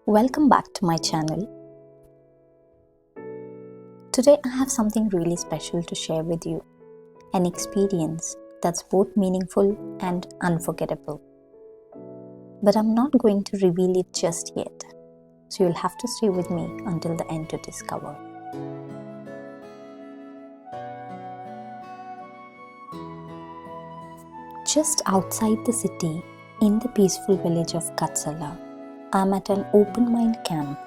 Welcome back to my channel. Today I have something really special to share with you, an experience that's both meaningful and unforgettable. But I'm not going to reveal it just yet, so you'll have to stay with me until the end to discover. Just outside the city, in the peaceful village of Kad Sala, I'm at an open mind camp,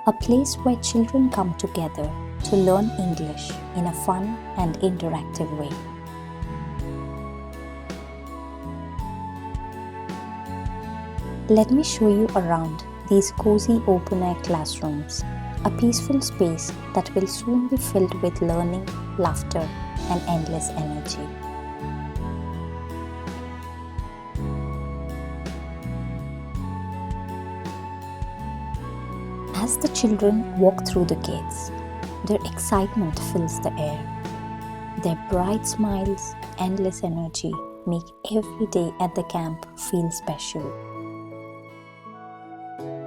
a place where children come together to learn English in a fun and interactive way. Let me show you around these cozy open-air classrooms, a peaceful space that will soon be filled with learning, laughter, and endless energy. As the children walk through the gates, their excitement fills the air. Their bright smiles, endless energy make every day at the camp feel special.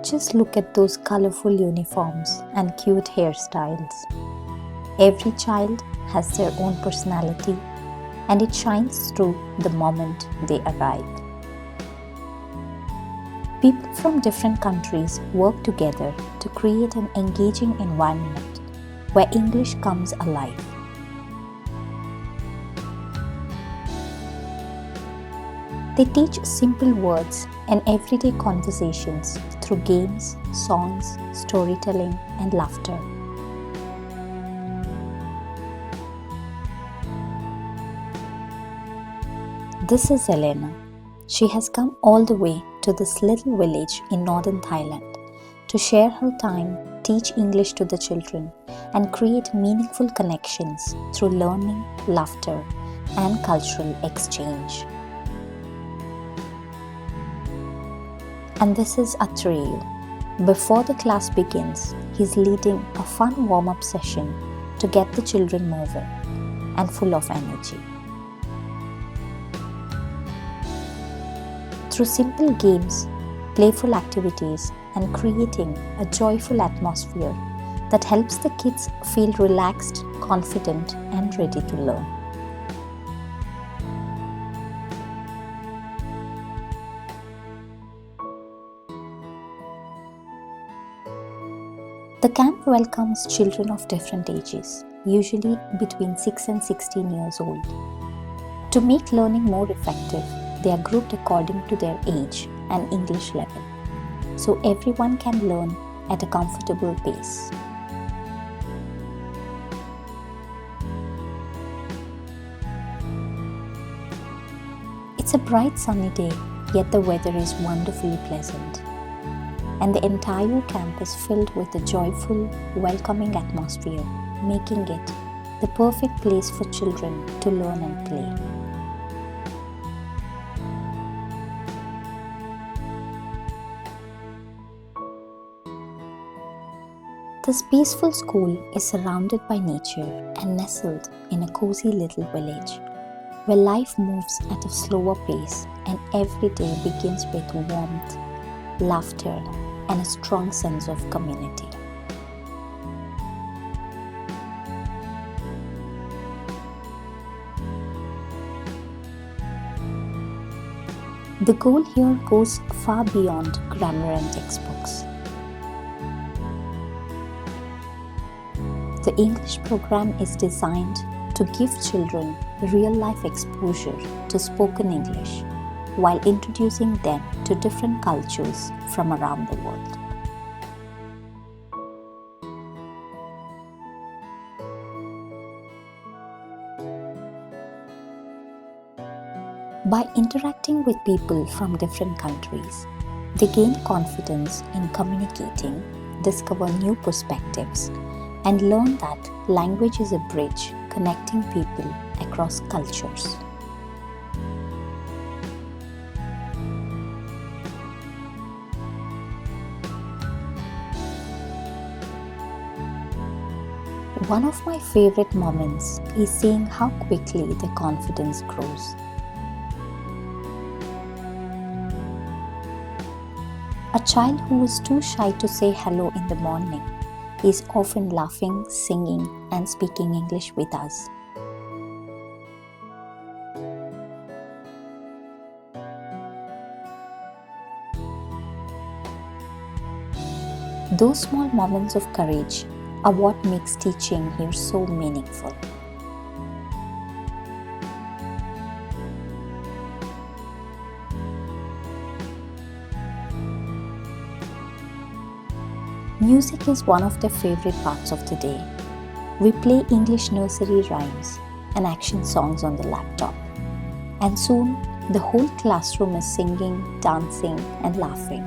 Just look at those colorful uniforms and cute hairstyles. Every child has their own personality, and it shines through the moment they arrive. People from different countries work together to create an engaging environment where English comes alive. They teach simple words and everyday conversations through games, songs, storytelling, and laughter. This is Elena. She has come all the way to this little village in Northern Thailand to share her time, teach English to the children, and create meaningful connections through learning, laughter, and cultural exchange. And this is Atreyu. Before the class begins, he's leading a fun warm-up session to get the children moving and full of energy. Through simple games, playful activities, and creating a joyful atmosphere that helps the kids feel relaxed, confident, and ready to learn. The camp welcomes children of different ages, usually between 6 and 16 years old. To make learning more effective, they are grouped according to their age and English level, so everyone can learn at a comfortable pace. It's a bright sunny day, yet the weather is wonderfully pleasant, and the entire camp is filled with a joyful, welcoming atmosphere, making it the perfect place for children to learn and play. This peaceful school is surrounded by nature and nestled in a cozy little village where life moves at a slower pace and every day begins with warmth, laughter, and a strong sense of community. The goal here goes far beyond grammar and textbooks. The English program is designed to give children real-life exposure to spoken English while introducing them to different cultures from around the world. By interacting with people from different countries, they gain confidence in communicating, discover new perspectives, and learn that language is a bridge connecting people across cultures. One of my favorite moments is seeing how quickly their confidence grows. A child who is too shy to say hello in the morning is often laughing, singing, and speaking English with us. Those small moments of courage are what makes teaching here so meaningful. Music is one of their favorite parts of the day. We play English nursery rhymes and action songs on the laptop. And soon, the whole classroom is singing, dancing, and laughing.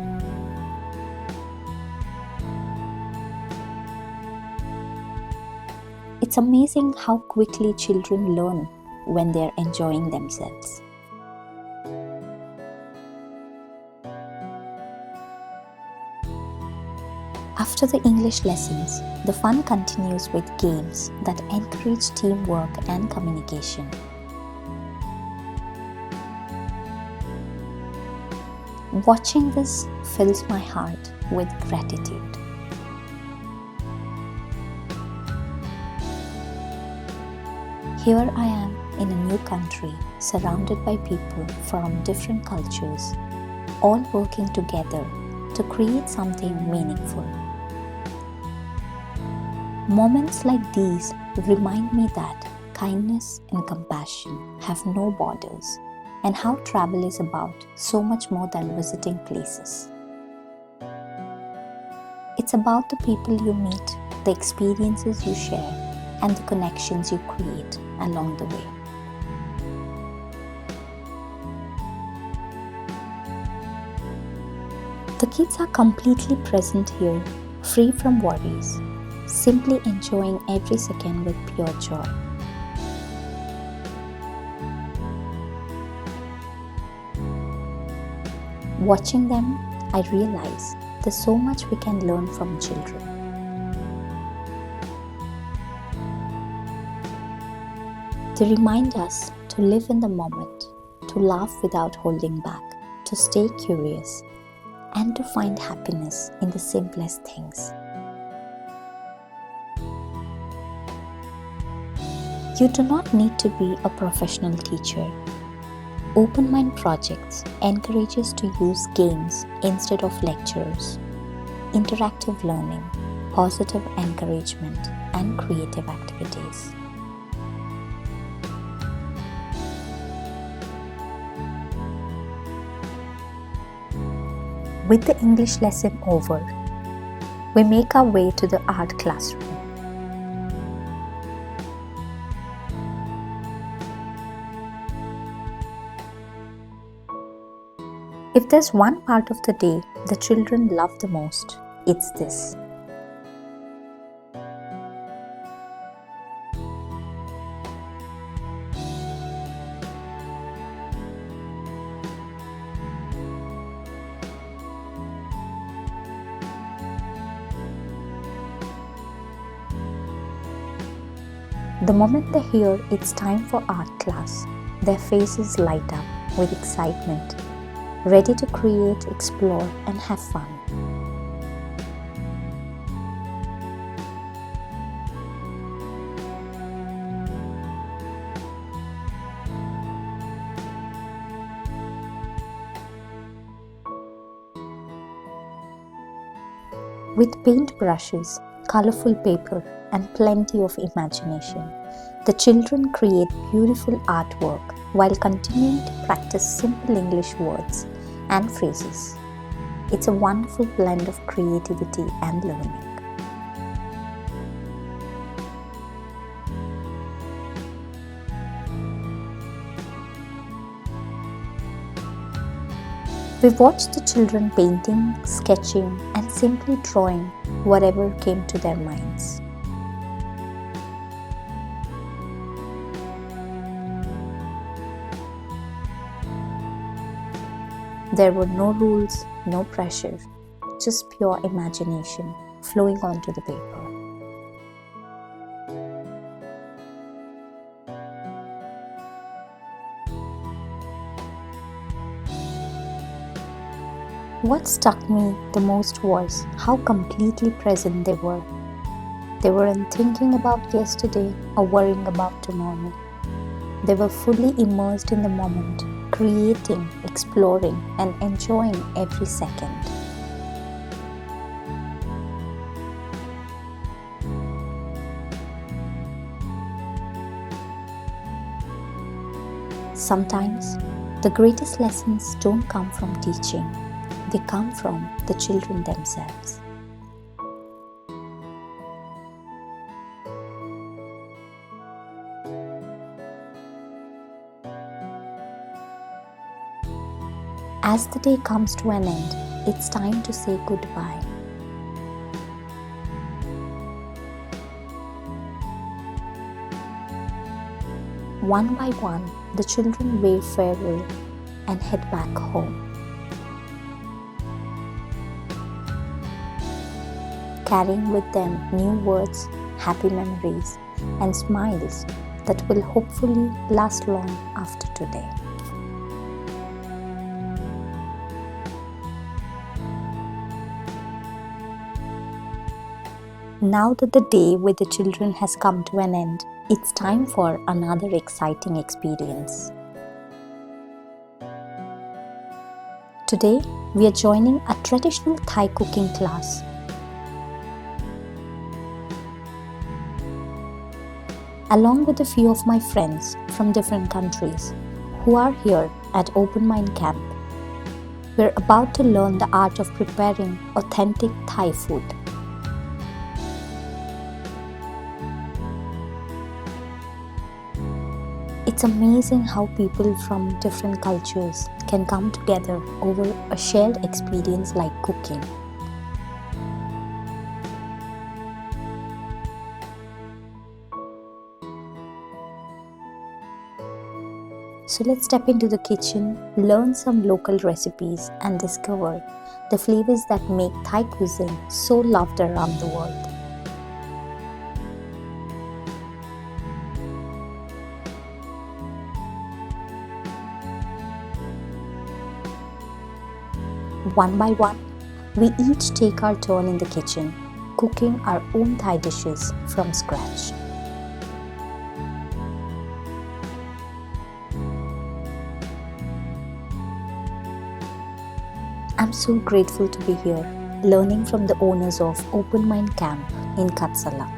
It's amazing how quickly children learn when they're enjoying themselves. After the English lessons, the fun continues with games that encourage teamwork and communication. Watching this fills my heart with gratitude. Here I am in a new country, surrounded by people from different cultures, all working together to create something meaningful. Moments like these remind me that kindness and compassion have no borders, and how travel is about so much more than visiting places. It's about the people you meet, the experiences you share, and the connections you create along the way. The kids are completely present here, free from worries, simply enjoying every second with pure joy. Watching them, I realize there's so much we can learn from children. They remind us to live in the moment, to laugh without holding back, to stay curious, and to find happiness in the simplest things. You do not need to be a professional teacher. Open Mind Projects encourages to use games instead of lectures, interactive learning, positive encouragement, and creative activities. With the English lesson over, we make our way to the art classroom. If there's one part of the day the children love the most, it's this. The moment they hear it's time for art class, their faces light up with excitement, ready to create, explore, and have fun. With paintbrushes, colorful paper, and plenty of imagination, the children create beautiful artwork while continuing to practice simple English words and phrases. It's a wonderful blend of creativity and learning. We watched the children painting, sketching, and simply drawing whatever came to their minds. There were no rules, no pressure, just pure imagination flowing onto the paper. What struck me the most was how completely present they were. They weren't thinking about yesterday or worrying about tomorrow. They were fully immersed in the moment, creating, exploring, and enjoying every second. Sometimes, the greatest lessons don't come from teaching, they come from the children themselves. As the day comes to an end, it's time to say goodbye. One by one, the children wave farewell and head back home, carrying with them new words, happy memories, and smiles that will hopefully last long after today. Now that the day with the children has come to an end, it's time for another exciting experience. Today, we are joining a traditional Thai cooking class. Along with a few of my friends from different countries who are here at Open Mind Camp, we're about to learn the art of preparing authentic Thai food. It's amazing how people from different cultures can come together over a shared experience like cooking. So let's step into the kitchen, learn some local recipes, and discover the flavors that make Thai cuisine so loved around the world. One by one, we each take our turn in the kitchen, cooking our own Thai dishes from scratch. I'm so grateful to be here, learning from the owners of Open Mind Camp in Kad Sala.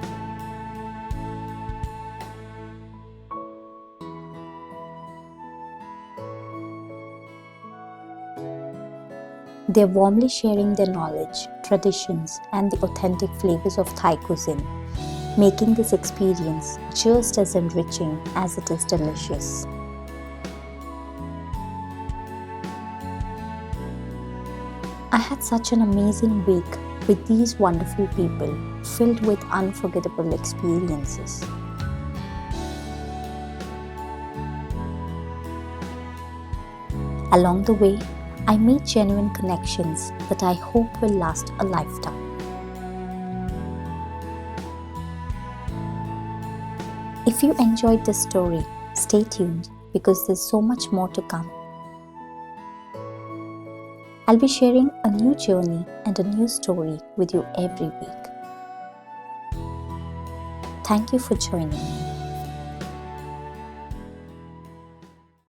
They're warmly sharing their knowledge, traditions, and the authentic flavors of Thai cuisine, making this experience just as enriching as it is delicious. I had such an amazing week with these wonderful people, filled with unforgettable experiences. Along the way, I made genuine connections that I hope will last a lifetime. If you enjoyed this story, stay tuned because there's so much more to come. I'll be sharing a new journey and a new story with you every week. Thank you for joining me.